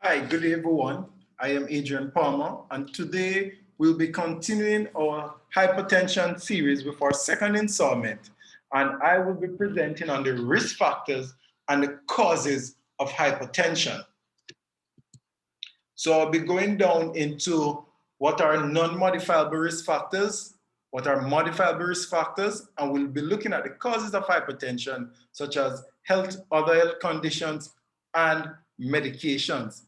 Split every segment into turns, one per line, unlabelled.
Hi, good day everyone. I am Adrian Palmer, and today we'll be continuing our hypertension series with our second installment. And I will be presenting on the risk factors and the causes of hypertension. So I'll be going down into what are non-modifiable risk factors, what are modifiable risk factors, and we'll be looking at the causes of hypertension, such as other health conditions, and medications.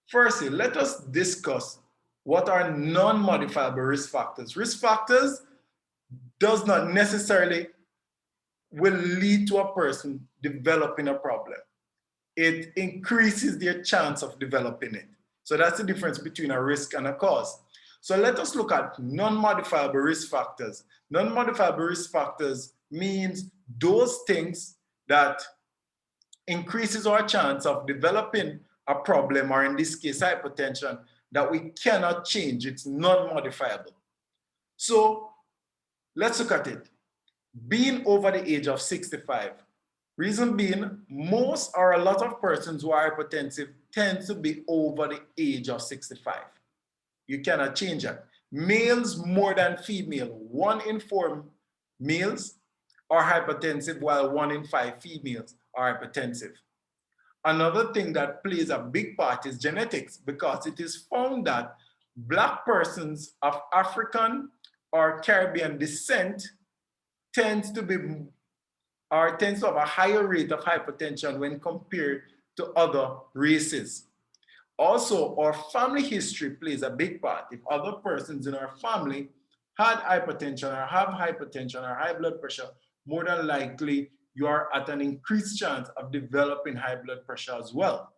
Firstly, let us discuss what are non-modifiable risk factors. Risk factors does not necessarily will lead to a person developing a problem. It increases their chance of developing it. So that's the difference between a risk and a cause. So let us look at non-modifiable risk factors. Non-modifiable risk factors means those things that increases our chance of developing a problem, or in this case, hypertension, that we cannot change. It's non-modifiable. So let's look at it. Being over the age of 65. Reason being, most or a lot of persons who are hypertensive tend to be over the age of 65. You cannot change that. Males more than female. 1 in 4 males are hypertensive, while 1 in 5 females are hypertensive. Another thing that plays a big part is genetics, because it is found that Black persons of African or Caribbean descent tends to have a higher rate of hypertension when compared to other races. Also, our family history plays a big part. If other persons in our family had hypertension or have hypertension or high blood pressure, more than likely you are at an increased chance of developing high blood pressure as well.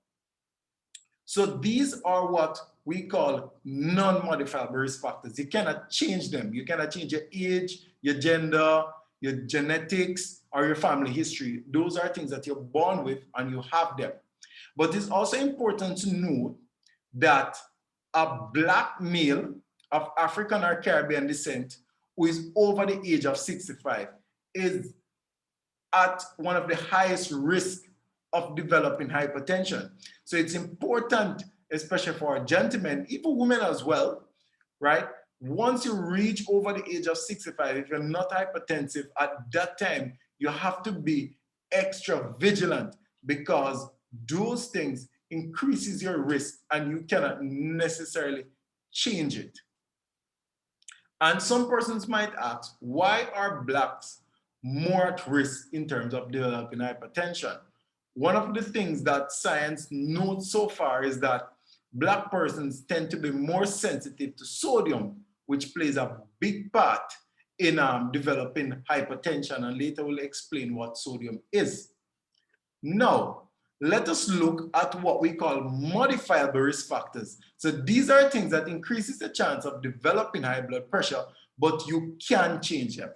So these are what we call non-modifiable risk factors. You cannot change them. You cannot change your age, your gender, your genetics, or your family history. Those are things that you're born with and you have them. But it's also important to note that a Black male of African or Caribbean descent who is over the age of 65 is at one of the highest risks of developing hypertension. So it's important, especially for gentlemen, even women as well, right? Once you reach over the age of 65, if you're not hypertensive at that time, you have to be extra vigilant, because those things increases your risk and you cannot necessarily change it. And some persons might ask, why are Blacks more at risk in terms of developing hypertension? One of the things that science notes so far is that Black persons tend to be more sensitive to sodium, which plays a big part in developing hypertension, and later we'll explain what sodium is. Now, let us look at what we call modifiable risk factors. So these are things that increases the chance of developing high blood pressure, but you can change them.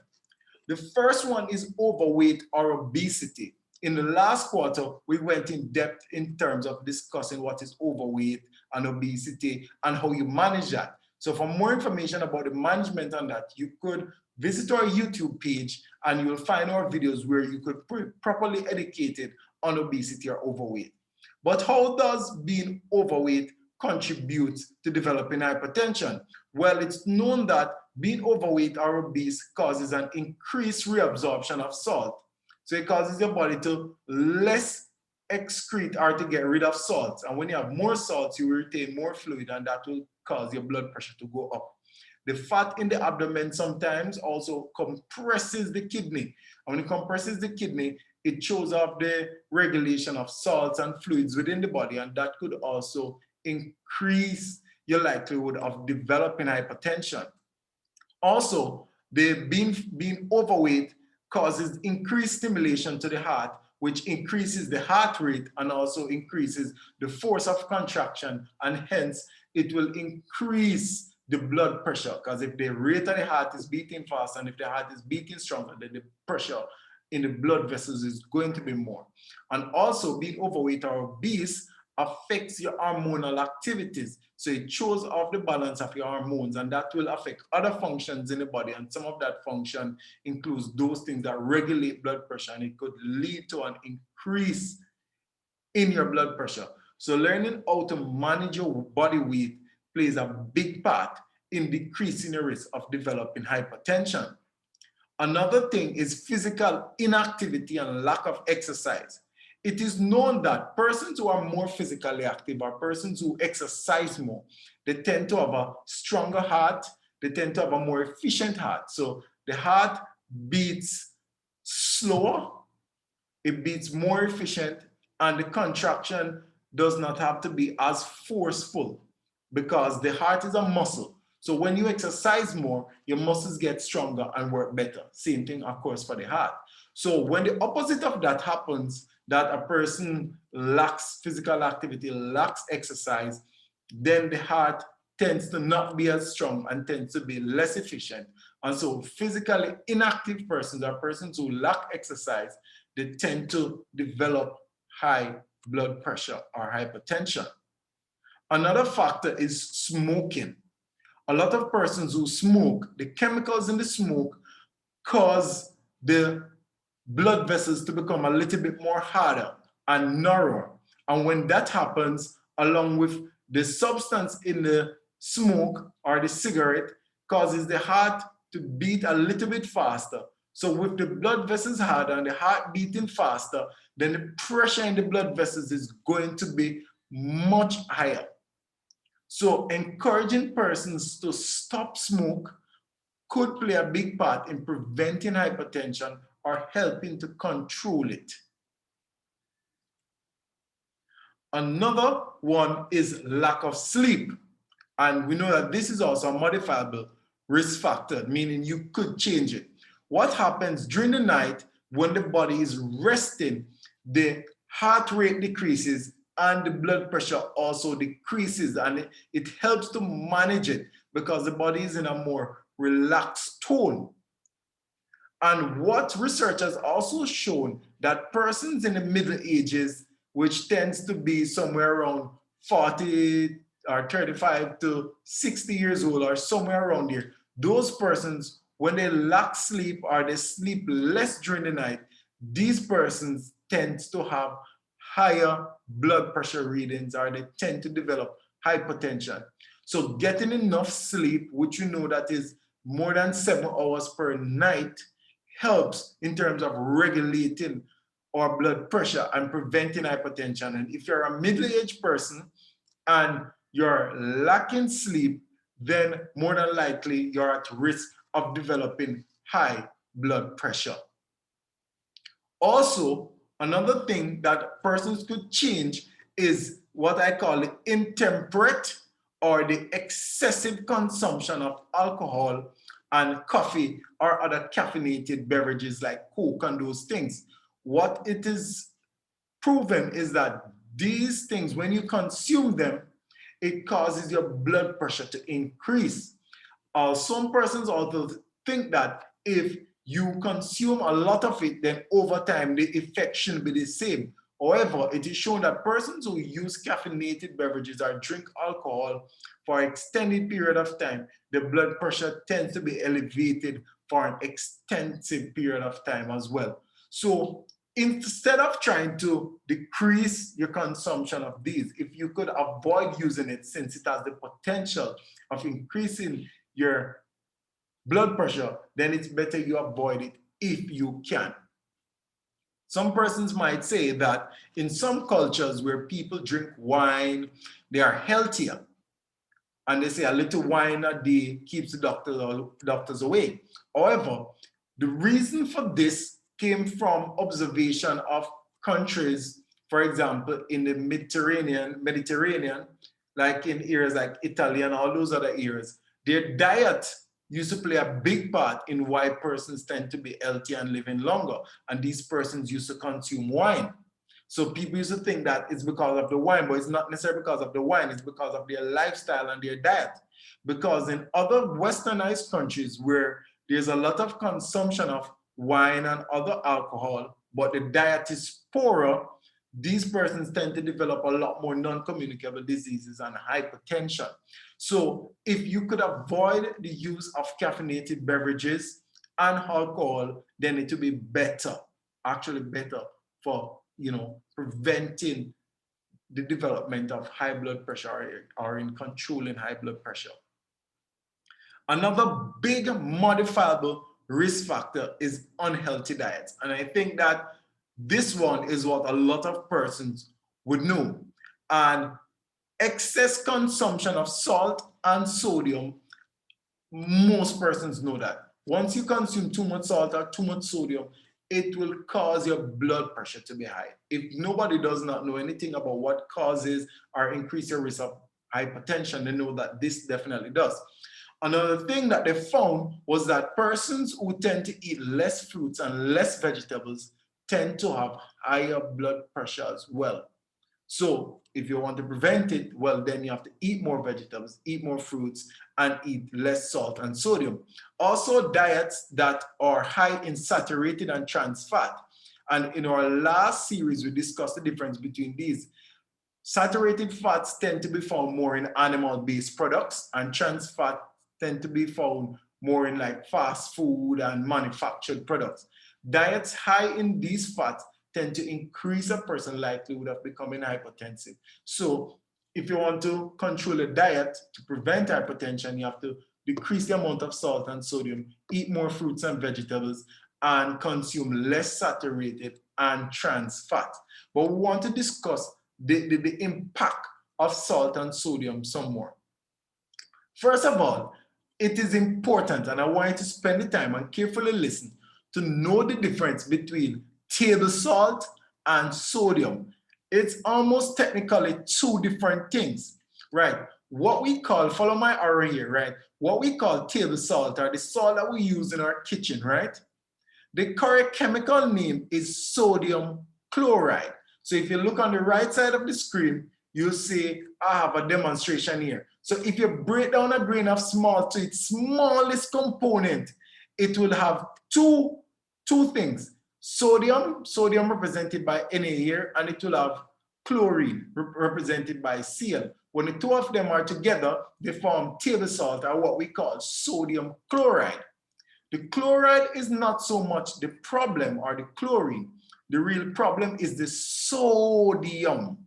The first one is overweight or obesity. In the last quarter, we went in depth in terms of discussing what is overweight and obesity and how you manage that. So for more information about the management on that, you could visit our YouTube page and you'll find our videos where you could be properly educated on obesity or overweight. But how does being overweight contribute to developing hypertension? Well, it's known that being overweight or obese causes an increased reabsorption of salt. So it causes your body to less excrete or to get rid of salts. And when you have more salts, you retain more fluid, and that will cause your blood pressure to go up. The fat in the abdomen sometimes also compresses the kidney. And when it compresses the kidney, it shows off the regulation of salts and fluids within the body, and that could also increase your likelihood of developing hypertension. Also, being overweight causes increased stimulation to the heart, which increases the heart rate and also increases the force of contraction, and hence it will increase the blood pressure, because if the rate of the heart is beating fast and if the heart is beating stronger, then the pressure in the blood vessels is going to be more. And also, being overweight or obese affects your hormonal activities. So it shows off the balance of your hormones, and that will affect other functions in the body. And some of that function includes those things that regulate blood pressure, and it could lead to an increase in your blood pressure. So learning how to manage your body weight plays a big part in decreasing your risk of developing hypertension. Another thing is physical inactivity and lack of exercise. It is known that persons who are more physically active are persons who exercise more. They tend to have a stronger heart. They tend to have a more efficient heart. So the heart beats slower, it beats more efficient, and the contraction does not have to be as forceful because the heart is a muscle. So when you exercise more, your muscles get stronger and work better. Same thing, of course, for the heart. So when the opposite of that happens, that a person lacks physical activity, lacks exercise, then the heart tends to not be as strong and tends to be less efficient. And so physically inactive persons are persons who lack exercise, they tend to develop high blood pressure or hypertension. Another factor is smoking. A lot of persons who smoke, the chemicals in the smoke cause the blood vessels to become a little bit more harder and narrower. And when that happens, along with the substance in the smoke or the cigarette, causes the heart to beat a little bit faster. So with the blood vessels harder and the heart beating faster, then the pressure in the blood vessels is going to be much higher. So encouraging persons to stop smoke could play a big part in preventing hypertension or helping to control it. Another one is lack of sleep. And we know that this is also a modifiable risk factor, meaning you could change it. What happens during the night when the body is resting, the heart rate decreases and the blood pressure also decreases, and it helps to manage it because the body is in a more relaxed tone. And what research has also shown that persons in the middle ages, which tends to be somewhere around 40 or 35 to 60 years old or somewhere around here, those persons, when they lack sleep or they sleep less during the night, these persons tend to have higher blood pressure readings or they tend to develop hypertension. So getting enough sleep, which you know that is more than 7 hours per night, helps in terms of regulating our blood pressure and preventing hypertension. And if you're a middle-aged person and you're lacking sleep, then more than likely you're at risk of developing high blood pressure. Also, another thing that persons could change is what I call the intemperate or the excessive consumption of alcohol and coffee or other caffeinated beverages like Coke and those things. What it is proven is that these things, when you consume them, it causes your blood pressure to increase. Some persons also think that if you consume a lot of it, then over time the effect shouldn't be the same. However, it is shown that persons who use caffeinated beverages or drink alcohol for an extended period of time, the blood pressure tends to be elevated for an extensive period of time as well. So instead of trying to decrease your consumption of these, if you could avoid using it since it has the potential of increasing your blood pressure, then it's better you avoid it if you can. Some persons might say that in some cultures where people drink wine, they are healthier. And they say a little wine a day keeps the doctors away. However, the reason for this came from observation of countries, for example, in the Mediterranean, like in areas like Italy and all those other areas. Their diet used to play a big part in why persons tend to be healthy and living longer. And these persons used to consume wine. So people used to think that it's because of the wine, but it's not necessarily because of the wine, it's because of their lifestyle and their diet. Because in other westernized countries where there's a lot of consumption of wine and other alcohol, but the diet is poorer, these persons tend to develop a lot more non-communicable diseases and hypertension. So if you could avoid the use of caffeinated beverages and alcohol, then it would be better, actually better for preventing the development of high blood pressure or in controlling high blood pressure. Another big modifiable risk factor is unhealthy diets. And I think that this one is what a lot of persons would know. And excess consumption of salt and sodium, most persons know that. Once you consume too much salt or too much sodium, it will cause your blood pressure to be high. If nobody does not know anything about what causes or increase your risk of hypertension, they know that this definitely does. Another thing that they found was that persons who tend to eat less fruits and less vegetables tend to have higher blood pressure as well. So if you want to prevent it, well, then you have to eat more vegetables, eat more fruits, and eat less salt and sodium. Also, diets that are high in saturated and trans fat. And in our last series, we discussed the difference between these. Saturated fats tend to be found more in animal-based products, and trans fat tend to be found more in like fast food and manufactured products. Diets high in these fats tend to increase a person's likelihood of becoming hypertensive. So if you want to control a diet to prevent hypertension, you have to decrease the amount of salt and sodium, eat more fruits and vegetables, and consume less saturated and trans fat. But we want to discuss the impact of salt and sodium some more. First of all, it is important, and I want you to spend the time and carefully listen to know the difference between table salt and sodium. It's almost technically two different things, right? What we call, follow my arrow here, right? What we call table salt, or the salt that we use in our kitchen, right? The correct chemical name is sodium chloride. So if you look on the right side of the screen, you'll see I have a demonstration here. So if you break down a grain of salt to its smallest component, it will have two things. Sodium represented by Na here, and it will have chlorine represented by Cl. When the two of them are together, they form table salt, or what we call sodium chloride. The chloride is not so much the problem, or the chlorine. The real problem is the sodium,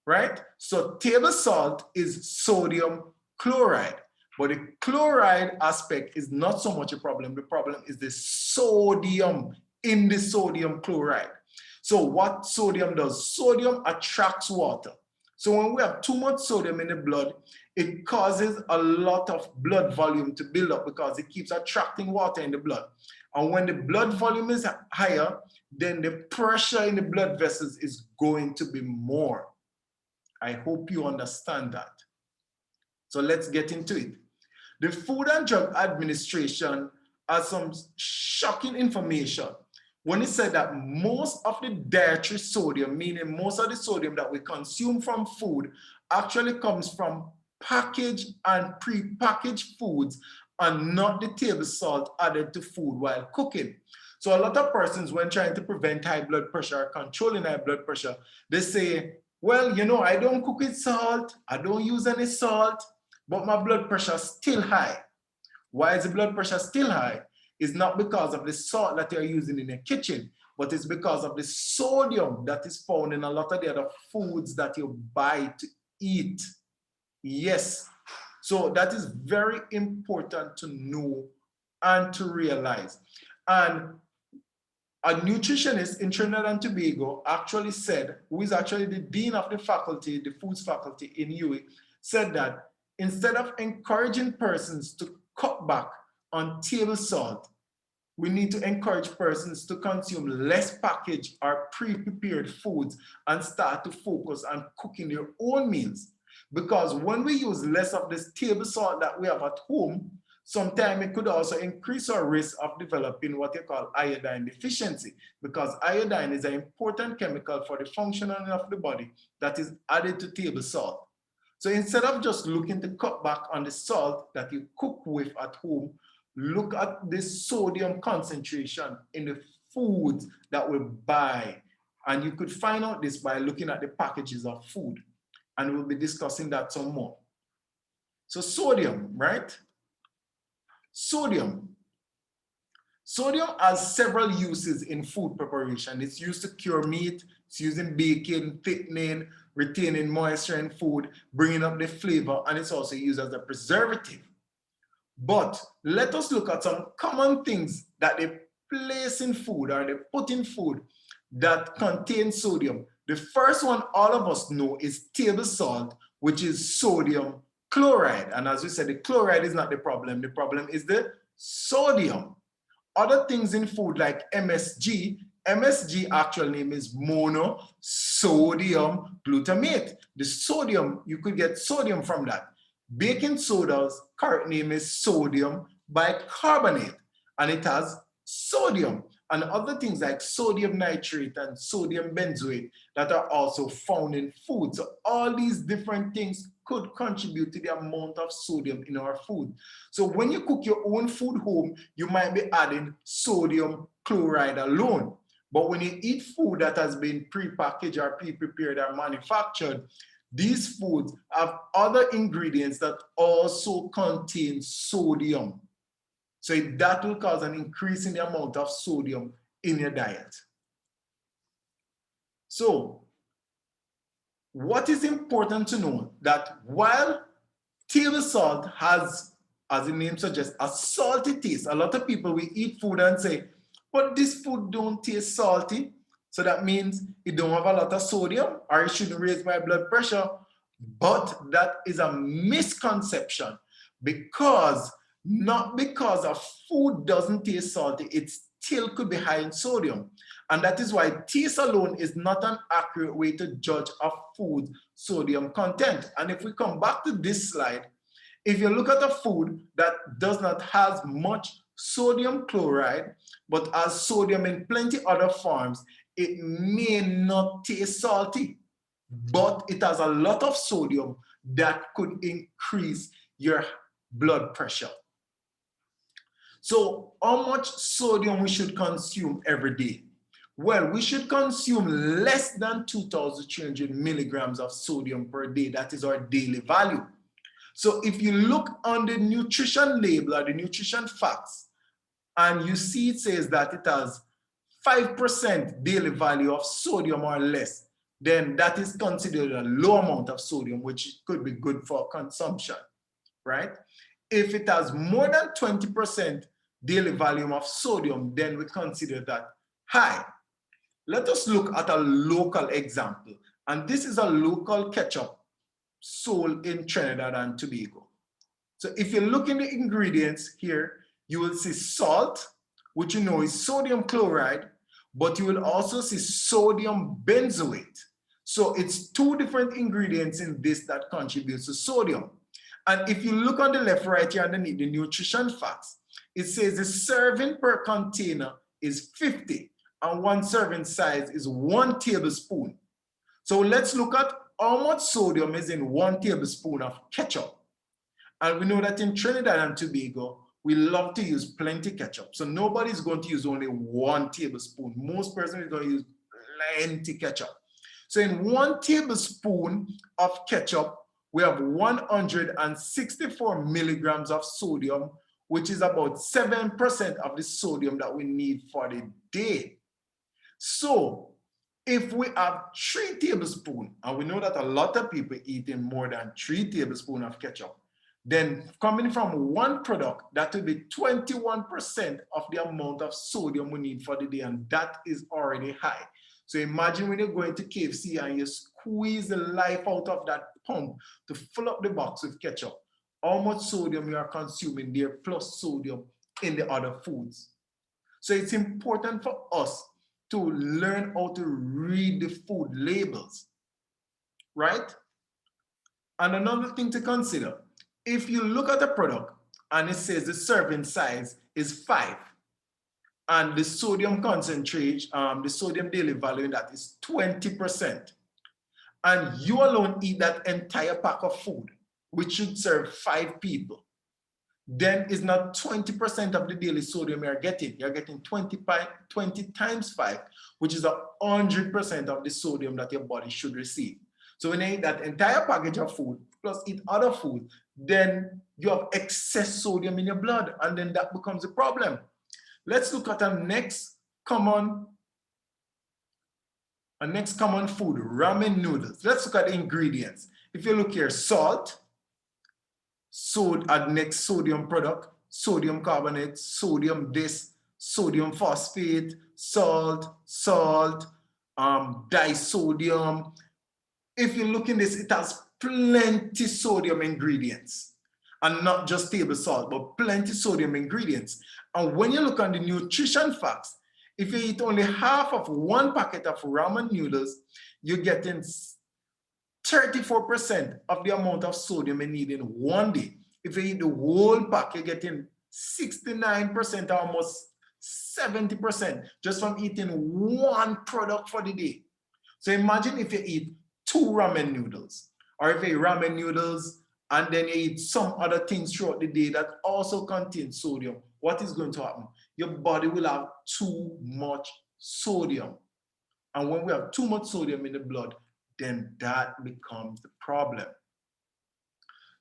right? So table salt is sodium chloride, but the chloride aspect is not so much a problem. The problem is the sodium in the sodium chloride. So what sodium does? Sodium attracts water. So when we have too much sodium in the blood, it causes a lot of blood volume to build up because it keeps attracting water in the blood. And when the blood volume is higher, then the pressure in the blood vessels is going to be more. I hope you understand that. So let's get into it. The Food and Drug Administration has some shocking information when it said that most of the dietary sodium, meaning most of the sodium that we consume from food, actually comes from packaged and pre-packaged foods and not the table salt added to food while cooking. So a lot of persons, when trying to prevent high blood pressure or controlling high blood pressure, they say, well, you know, I don't cook with salt, I don't use any salt, but my blood pressure is still high. Why is the blood pressure still high? It's not because of the salt that you're using in your kitchen, but it's because of the sodium that is found in a lot of the other foods that you buy to eat. Yes. So that is very important to know and to realize. And a nutritionist in Trinidad and Tobago actually said, who is actually the dean of the faculty, the foods faculty in UWI, said that instead of encouraging persons to cut back on table salt, we need to encourage persons to consume less packaged or pre-prepared foods and start to focus on cooking their own meals. Because when we use less of this table salt that we have at home, sometimes it could also increase our risk of developing what you call iodine deficiency, because iodine is an important chemical for the functioning of the body that is added to table salt. So instead of just looking to cut back on the salt that you cook with at home, look at the sodium concentration in the foods that we buy. And you could find out this by looking at the packages of food. And we'll be discussing that some more. So sodium, right? Sodium. Sodium has several uses in food preparation. It's used to cure meat, It's using baking, thickening, retaining moisture in food, bringing up the flavor, and it's also used as a preservative. But let us look at some common things that they place in food or they put in food that contain sodium. The first one all of us know is table salt, which is sodium chloride. And as we said, the chloride is not the problem. The problem is the sodium. Other things in food like MSG, MSG actual name is monosodium glutamate. The sodium, you could get sodium from that. Baking soda's current name is sodium bicarbonate, and it has sodium. And other things like sodium nitrate and sodium benzoate that are also found in food. So all these different things could contribute to the amount of sodium in our food. So when you cook your own food home, you might be adding sodium chloride alone. But when you eat food that has been pre-packaged or pre-prepared or manufactured, these foods have other ingredients that also contain sodium. So that will cause an increase in the amount of sodium in your diet. So what is important to know that while table salt has, as the name suggests, a salty taste, a lot of people will eat food and say, but this food don't taste salty. So that means it don't have a lot of sodium or it shouldn't raise my blood pressure. But that is a misconception, because not because a food doesn't taste salty, it still could be high in sodium. And that is why taste alone is not an accurate way to judge a food's sodium content. And if we come back to this slide, if you look at a food that does not have much sodium chloride, but has sodium in plenty other forms, it may not taste salty, but it has a lot of sodium that could increase your blood pressure. So how much sodium we should consume every day? Well, we should consume less than 2,300 milligrams of sodium per day. That is our daily value. So if you look on the nutrition label or the nutrition facts, and you see it says that it has 5% daily value of sodium or less, then that is considered a low amount of sodium, which could be good for consumption, right? If it has more than 20% daily volume of sodium, then we consider that high. Let us look at a local example. And this is a local ketchup sold in Trinidad and Tobago. So if you look in the ingredients here, you will see salt, which you know is sodium chloride, but you will also see sodium benzoate. So it's two different ingredients in this that contributes to sodium. And if you look on the left right here underneath the nutrition facts, it says the serving per container is 50 and one serving size is 1 tablespoon. So let's look at how much sodium is in 1 tablespoon of ketchup. And we know that in Trinidad and Tobago, we love to use plenty ketchup. So nobody's going to use only 1 tablespoon. Most persons are going to use plenty ketchup. So in 1 tablespoon of ketchup, we have 164 milligrams of sodium, which is about 7% of the sodium that we need for the day. So if we have 3 tablespoons, and we know that a lot of people eating more than 3 tablespoons of ketchup, then coming from one product, that will be 21% of the amount of sodium we need for the day, and that is already high. So imagine when you're going to KFC and you squeeze the life out of that pump to fill up the box with ketchup, how much sodium you are consuming there plus sodium in the other foods. So it's important for us to learn how to read the food labels, right? And another thing to consider, if you look at a product and it says the serving size is 5 and the sodium concentration, the sodium daily value in that is 20%, and you alone eat that entire pack of food, which should serve 5 people, then it's not 20% of the daily sodium you're getting. You're getting 20 times 5, which is 100% of the sodium that your body should receive. So when you eat that entire package of food, plus eat other food, then you have excess sodium in your blood, and then that becomes a problem. Let's look at our next common A next common food, ramen noodles. Let's look at the ingredients. If you look here, salt, next sodium product, sodium carbonate, sodium this, sodium phosphate, salt, disodium. If you look in this, it has plenty sodium ingredients, and not just table salt, but plenty sodium ingredients. And when you look on the nutrition facts, if you eat only half of one packet of ramen noodles, you're getting 34% of the amount of sodium you need in one day. If you eat the whole pack, you're getting 69%, almost 70% just from eating one product for the day. So imagine if you eat 2 ramen noodles, or if you eat ramen noodles and then you eat some other things throughout the day that also contain sodium, what is going to happen? Your body will have too much sodium. And when we have too much sodium in the blood, then that becomes the problem.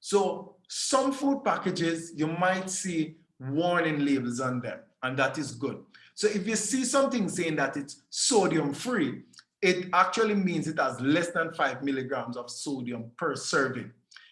So some food packages, you might see warning labels on them, and that is good. So if you see something saying that it's sodium free, it actually means it has less than 5 milligrams of sodium per serving.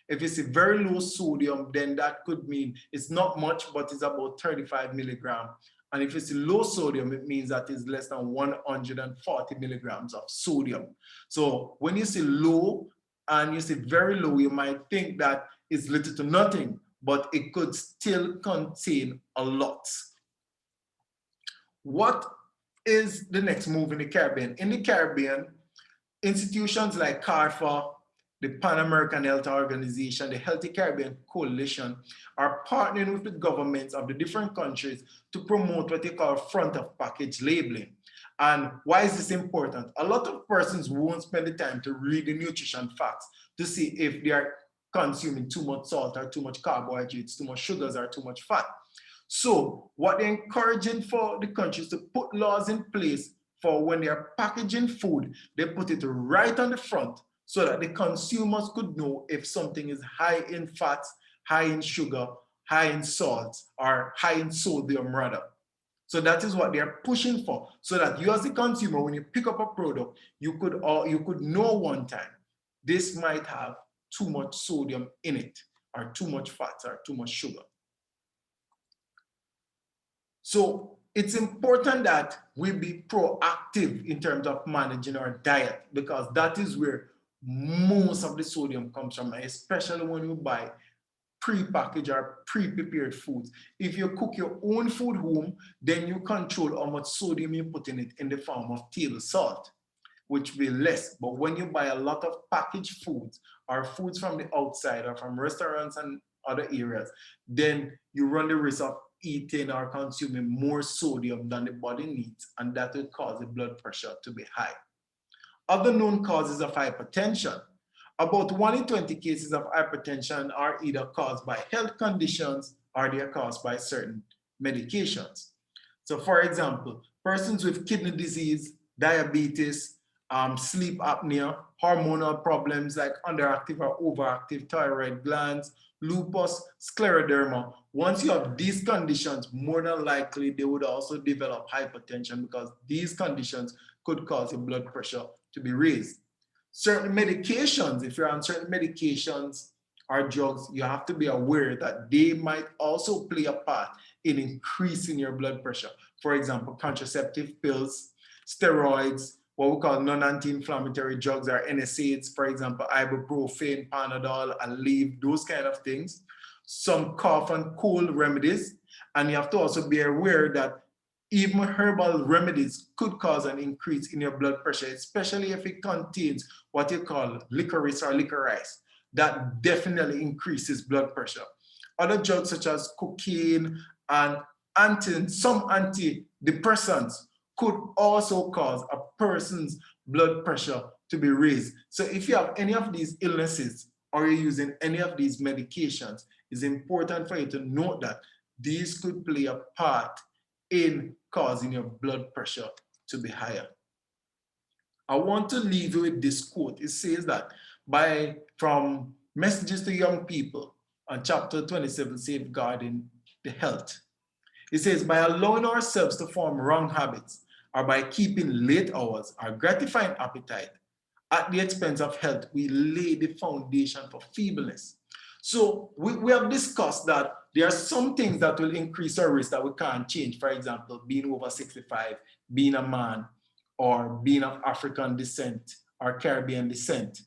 If it's a very low sodium, then that could mean it's not much, but it's about 35 milligrams. And if it's low sodium, it means that it's less than 140 milligrams of sodium. So when you say low and you say very low, you might think that it's little to nothing, but it could still contain a lot. What is the next move in the Caribbean? In the Caribbean, institutions like CARFA, the Pan American Health Organization, the Healthy Caribbean Coalition are partnering with the governments of the different countries to promote what they call front of package labeling. And why is this important? A lot of persons won't spend the time to read the nutrition facts to see if they are consuming too much salt or too much carbohydrates, too much sugars or too much fat. So what they're encouraging for the countries to put laws in place for when they're packaging food, they put it right on the front so that the consumers could know if something is high in fats, high in sugar, high in salt, or high in sodium rather. So that is what they're pushing for, so that you as a consumer, when you pick up a product, you could know one time, this might have too much sodium in it, or too much fats, or too much sugar. So it's important that we be proactive in terms of managing our diet, because that is where most of the sodium comes from, especially when you buy pre-packaged or pre-prepared foods. If you cook your own food home, then you control how much sodium you put in it in the form of table salt, which will be less. But when you buy a lot of packaged foods or foods from the outside or from restaurants and other areas, then you run the risk of eating or consuming more sodium than the body needs, and that will cause the blood pressure to be high. Other known causes of hypertension. About 1 in 20 cases of hypertension are either caused by health conditions or they are caused by certain medications. So for example, persons with kidney disease, diabetes, sleep apnea, hormonal problems like underactive or overactive thyroid glands, lupus, scleroderma. Once you have these conditions, more than likely they would also develop hypertension, because these conditions could cause your blood pressure to be raised. Certain medications, if you're on certain medications or drugs, you have to be aware that they might also play a part in increasing your blood pressure. For example, contraceptive pills, steroids, what we call non-anti-inflammatory drugs or NSAIDs, for example, ibuprofen, Panadol, Aleve, those kind of things. Some cough and cold remedies. And you have to also be aware that even herbal remedies could cause an increase in your blood pressure, especially if it contains what you call licorice or licorice. That definitely increases blood pressure. Other drugs such as cocaine and some antidepressants could also cause a person's blood pressure to be raised. So if you have any of these illnesses or you're using any of these medications, it's important for you to note that these could play a part in causing your blood pressure to be higher. I want to leave you with this quote. It says that from Messages to Young People on chapter 27, Safeguarding the Health. It says, by allowing ourselves to form wrong habits or by keeping late hours or gratifying appetite at the expense of health, we lay the foundation for feebleness. So we have discussed that there are some things that will increase our risk that we can't change. For example, being over 65, being a man, or being of African descent or Caribbean descent,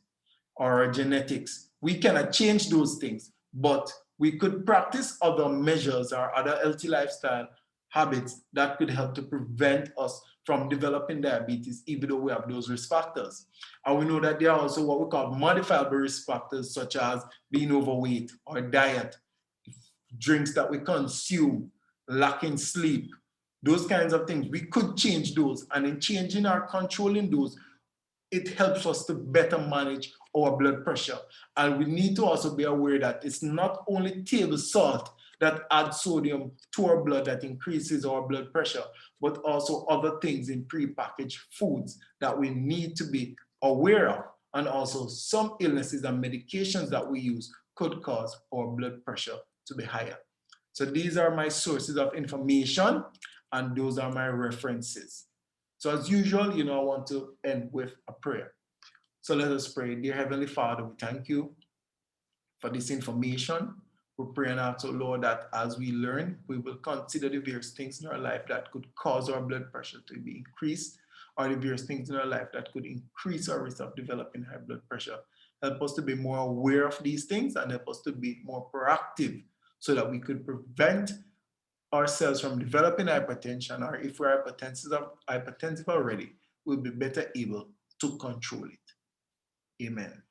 or genetics. We cannot change those things, but we could practice other measures or other healthy lifestyle habits that could help to prevent us from developing diabetes, even though we have those risk factors. And we know that there are also what we call modifiable risk factors, such as being overweight or diet, drinks that we consume, lacking sleep, those kinds of things. We could change those, and in changing or controlling those, it helps us to better manage our blood pressure. And we need to also be aware that it's not only table salt that adds sodium to our blood that increases our blood pressure, but also other things in prepackaged foods that we need to be aware of. And also some illnesses and medications that we use could cause our blood pressure to be higher. So these are my sources of information, and those are my references. So as usual, I want to end with a prayer. So let us pray. Dear Heavenly Father, we thank you for this information. We pray and ask, Lord, that as we learn, we will consider the various things in our life that could cause our blood pressure to be increased, or the various things in our life that could increase our risk of developing high blood pressure. Help us to be more aware of these things and help us to be more proactive so that we could prevent ourselves from developing hypertension, or if we're hypertensive already, we'll be better able to control it. Amen.